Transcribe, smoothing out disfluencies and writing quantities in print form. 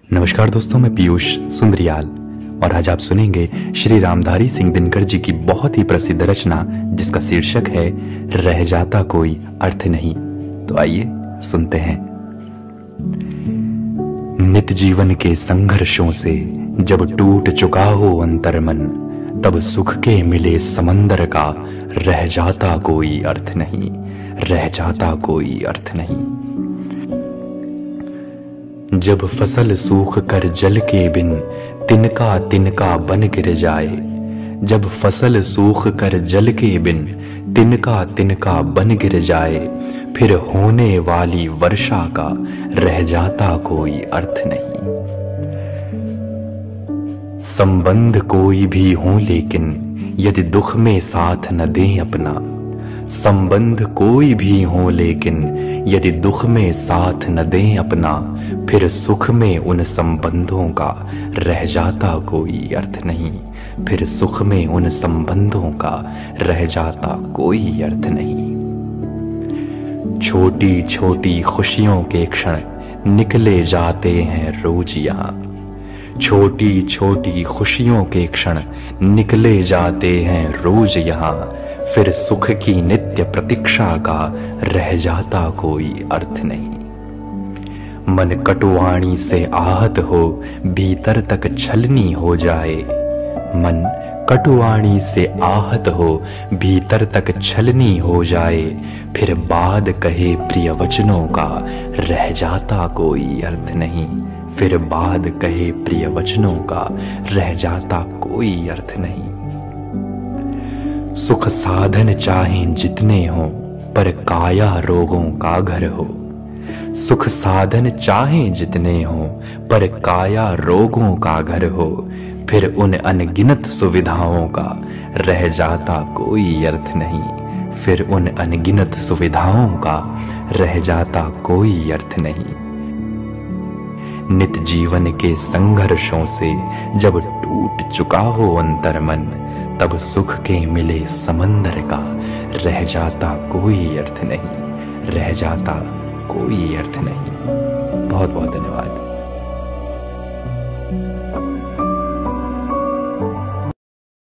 नमस्कार दोस्तों, मैं पीयूष सुंदरियाल और आज आप सुनेंगे श्री रामधारी सिंह दिनकर जी की बहुत ही प्रसिद्ध रचना जिसका शीर्षक है रह जाता कोई अर्थ नहीं। तो आइए सुनते हैं। नित जीवन के संघर्षों से जब टूट चुका हो अंतर्मन, तब सुख के मिले समंदर का रह जाता कोई अर्थ नहीं, रह जाता कोई अर्थ नहीं। जब फसल सूख कर जल के बिन तिनका तिनका बन गिर जाए, जब फसल सूख कर जल के बिन तिनका तिनका बन गिर जाए, फिर होने वाली वर्षा का रह जाता कोई अर्थ नहीं। संबंध कोई भी हो लेकिन यदि दुख में साथ न दें अपना, संबंध कोई भी हो लेकिन यदि दुख में साथ न दें अपना, फिर सुख में उन संबंधों का रह जाता कोई अर्थ नहीं, फिर सुख में उन संबंधों का रह जाता कोई अर्थ नहीं। छोटी छोटी खुशियों के क्षण निकले जाते हैं रोज यहाँ, छोटी छोटी खुशियों के क्षण निकले जाते हैं रोज यहाँ, फिर सुख की नित्य प्रतीक्षा का रह जाता कोई अर्थ नहीं। मन कटुवाणी से आहत हो भीतर तक छलनी हो जाए, मन कटुवाणी से आहत हो भीतर तक छलनी हो जाए, फिर बाद कहे प्रिय वचनों का रह जाता कोई अर्थ नहीं, फिर बाद कहे प्रिय वचनों का रह जाता कोई अर्थ नहीं। सुख साधन चाहें जितने हो पर काया रोगों का घर हो, सुख साधन चाहें जितने हो पर काया रोगों का घर हो, फिर उन अनगिनत सुविधाओं का रह जाता कोई अर्थ नहीं, फिर उन अनगिनत सुविधाओं का रह जाता कोई अर्थ नहीं। नित जीवन के संघर्षों से जब टूट चुका हो अंतर्मन, तब सुख के मिले समंदर का रह जाता कोई अर्थ नहीं, रह जाता कोई अर्थ नहीं। बहुत बहुत धन्यवाद।